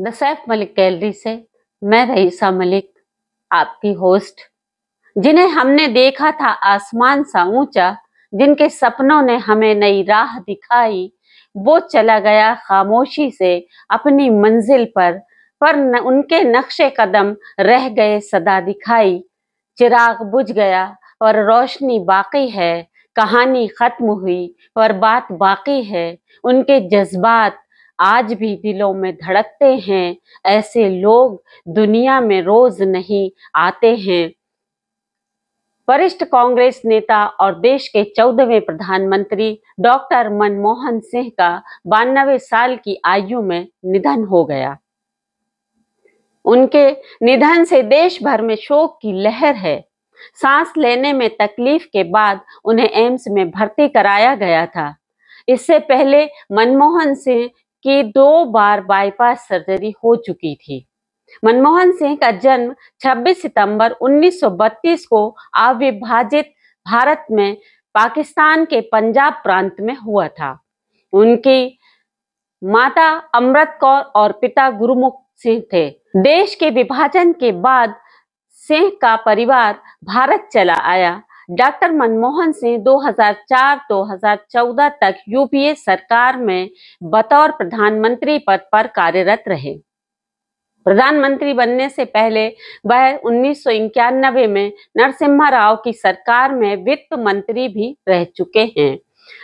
The Saif Malik gallery से मैं रईसा मलिक, आपकी होस्ट। जिन्हें हमने देखा था आसमान सा ऊंचा, जिनके सपनों ने हमें नई राह दिखाई, वो चला गया खामोशी से अपनी मंजिल पर उनके नक्शे कदम रह गए सदा दिखाई। चिराग बुझ गया और रोशनी बाकी है, कहानी खत्म हुई पर बात बाकी है। उनके जज्बात आज भी दिलों में धड़कते हैं, ऐसे लोग दुनिया में रोज नहीं आते हैं। वरिष्ठ कांग्रेस नेता और देश के 14वें प्रधानमंत्री डॉक्टर मनमोहन सिंह का 92 साल की आयु में निधन हो गया। उनके निधन से देश भर में शोक की लहर है। सांस लेने में तकलीफ के बाद उन्हें एम्स में भर्ती कराया गया था। इससे पहले मनमोहन सिंह की 2 बार बाईपास सर्जरी हो चुकी थी। मनमोहन सिंह का जन्म 26 सितंबर 1932 को अविभाजित भारत में पाकिस्तान के पंजाब प्रांत में हुआ था। उनकी माता अमृत कौर और पिता गुरुमुख सिंह थे। देश के विभाजन के बाद सिंह का परिवार भारत चला आया। डॉक्टर मनमोहन सिंह 2004-2014 तक यूपीए सरकार में बतौर प्रधानमंत्री पद पर कार्यरत रहे। प्रधानमंत्री बनने से पहले वह 1991 में नरसिम्हा राव की सरकार में वित्त मंत्री भी रह चुके हैं।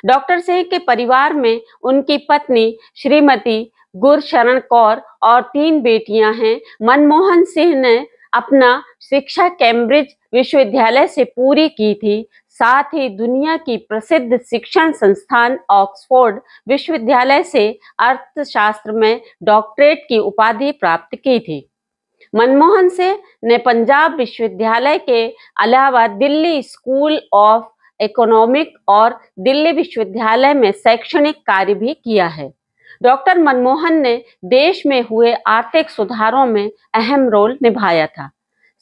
डॉक्टर सिंह के परिवार में उनकी पत्नी श्रीमती गुरशरण कौर और 3 बेटियां हैं। मनमोहन सिंह ने अपना शिक्षा कैम्ब्रिज विश्वविद्यालय से पूरी की थी। साथ ही दुनिया की प्रसिद्ध शिक्षण संस्थान ऑक्सफोर्ड विश्वविद्यालय से अर्थशास्त्र में डॉक्टरेट की उपाधि प्राप्त की थी। मनमोहन सिंह ने पंजाब विश्वविद्यालय के अलावा दिल्ली स्कूल ऑफ इकोनॉमिक और दिल्ली विश्वविद्यालय में शैक्षणिक कार्य भी किया है। डॉक्टर मनमोहन ने देश में हुए आर्थिक सुधारों में अहम रोल निभाया था।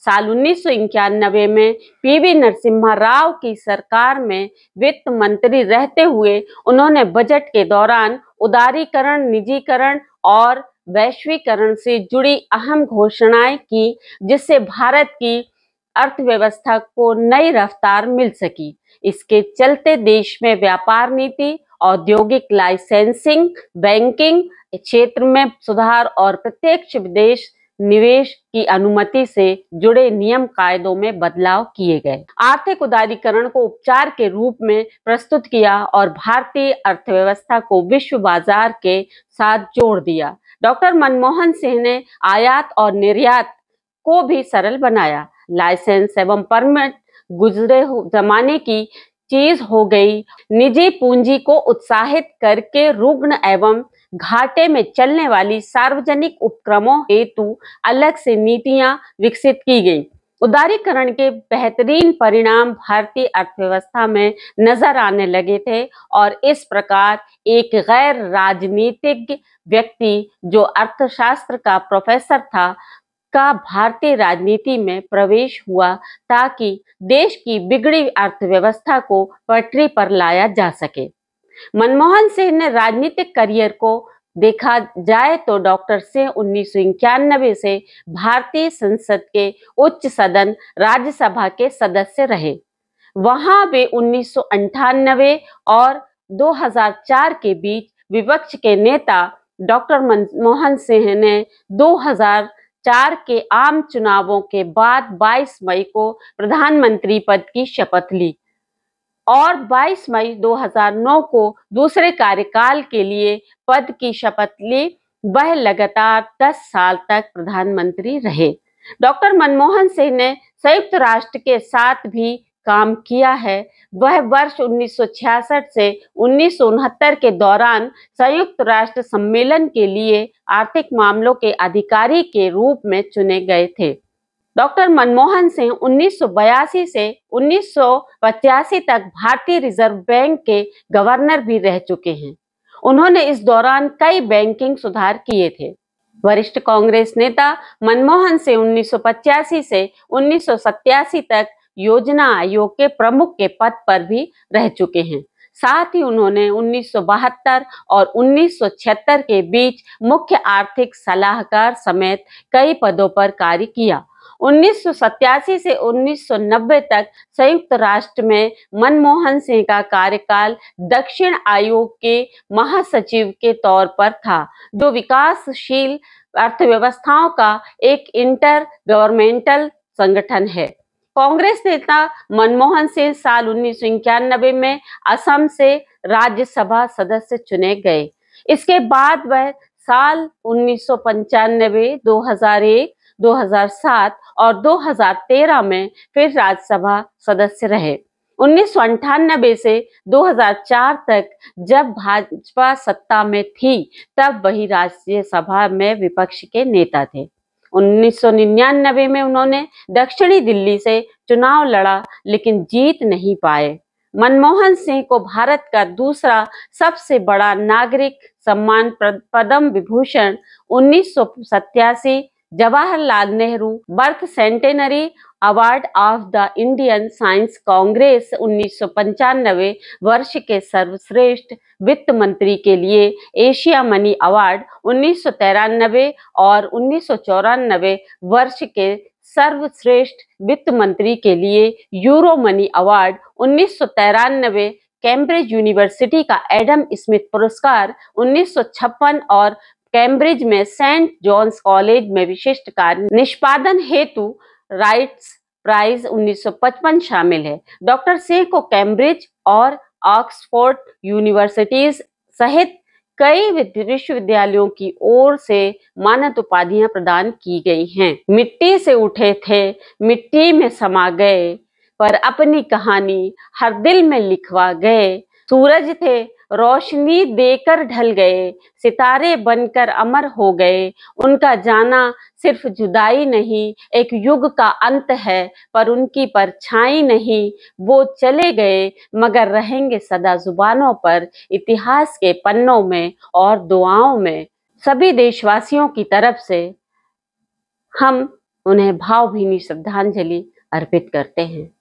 साल 1991 में पीवी नरसिम्हा राव की सरकार में वित्त मंत्री रहते हुए उन्होंने बजट के दौरान उदारीकरण, निजीकरण और वैश्वीकरण से जुड़ी अहम घोषणाएं की, जिससे भारत की अर्थव्यवस्था को नई रफ्तार मिल सकी। इसके चलते देश में व्यापार नीति, औद्योगिक लाइसेंसिंग, बैंकिंग क्षेत्र में सुधार और प्रत्यक्ष विदेश निवेश की अनुमति से जुड़े नियम कायदों में बदलाव किए गए। आर्थिक उदारीकरण को उपचार के रूप में प्रस्तुत किया और भारतीय अर्थव्यवस्था को विश्व बाजार के साथ जोड़ दिया। डॉक्टर मनमोहन सिंह ने आयात और निर्यात को भी सरल बनाया। लाइसेंस एवं परमिट गुजरे जमाने की चीज हो गई। निजी पूंजी को उत्साहित करके रुग्ण एवं घाटे में चलने वाली सार्वजनिक उपक्रमों हेतु अलग से नीतियां विकसित की गई। उदारीकरण के बेहतरीन परिणाम भारतीय अर्थव्यवस्था में नजर आने लगे थे और इस प्रकार एक गैर राजनीतिक व्यक्ति जो अर्थशास्त्र का प्रोफेसर था का भारतीय राजनीति में प्रवेश हुआ, ताकि देश की बिगड़ी अर्थव्यवस्था को पटरी पर लाया जा सके। मनमोहन सिंह ने राजनीतिक करियर को देखा जाए तो डॉक्टर सिंह 1991 से भारतीय संसद के उच्च सदन राज्यसभा के सदस्य रहे। वहां वे 1998 और 2004 के बीच विपक्ष के नेता डॉक्टर मनमोहन सिंह ने 2004 के आम चुनावों के बाद 22 मई को प्रधानमंत्री पद की शपथ ली और 22 मई 2009 को दूसरे कार्यकाल के लिए पद की शपथ ली। वह लगातार 10 साल तक प्रधानमंत्री रहे। डॉक्टर मनमोहन सिंह ने संयुक्त राष्ट्र के साथ भी काम किया है। वह वर्ष 1966 से 1969 के दौरान संयुक्त राष्ट्र सम्मेलन के लिए आर्थिक मामलों के अधिकारी के रूप में चुने गए थे। डॉक्टर मनमोहन सिंह 1982 से 1985 तक भारतीय रिजर्व बैंक के गवर्नर भी रह चुके हैं। उन्होंने इस दौरान कई बैंकिंग सुधार किए थे। वरिष्ठ कांग्रेस नेता मनमोहन सिंह 1985 से 1987 तक योजना आयोग के प्रमुख के पद पर भी रह चुके हैं। साथ ही उन्होंने 1972 और 1976 के बीच मुख्य आर्थिक सलाहकार समेत कई पदों पर कार्य किया। 1987 से 1990 तक संयुक्त राष्ट्र में मनमोहन सिंह का कार्यकाल दक्षिण आयोग के महासचिव के तौर पर था, जो विकासशील अर्थव्यवस्थाओं का एक इंटर गवर्नमेंटल संगठन है। कांग्रेस नेता मनमोहन सिंह साल 1991 में असम से राज्यसभा सदस्य चुने गए। इसके बाद वह साल 1995, 2001, 2007 और 2013 में फिर राज्यसभा सदस्य रहे। 1998 से 2004 तक जब भाजपा सत्ता में थी, तब वही राज्यसभा में विपक्ष के नेता थे। 1999 में उन्होंने दक्षिणी दिल्ली से चुनाव लड़ा, लेकिन जीत नहीं पाए। मनमोहन सिंह को भारत का दूसरा सबसे बड़ा नागरिक सम्मान Padma Vibhushan 1987, Jawaharlal Nehru birth centenary award of the Indian science congress 1995 वर्ष के सर्वश्रेष्ठ वित्त मंत्री के लिए एशिया मनी अवार्ड 1993 और 1994 वर्ष के सर्वश्रेष्ठ वित्त मंत्री के लिए euro money award 1993, Cambridge university का एडम स्मिथ पुरस्कार 1956 और कैम्ब्रिज में सेंट जॉन्स कॉलेज में विशिष्ट कार्य निष्पादन हेतु राइट्स प्राइज 1955 शामिल है। डॉक्टर सिंह को कैम्ब्रिज और ऑक्सफोर्ड यूनिवर्सिटीज सहित कई विश्वविद्यालयों की ओर से मानद उपाधियां प्रदान की गई हैं। मिट्टी से उठे थे, मिट्टी में समा गए, पर अपनी कहानी हर दिल में लिखवा गए। सूरज थे, रोशनी देकर ढल गए, सितारे बनकर अमर हो गए। उनका जाना सिर्फ जुदाई नहीं, एक युग का अंत है, पर उनकी परछाई नहीं। वो चले गए, मगर रहेंगे सदा जुबानों पर, इतिहास के पन्नों में और दुआओं में। सभी देशवासियों की तरफ से हम उन्हें भावभीनी श्रद्धांजलि अर्पित करते हैं।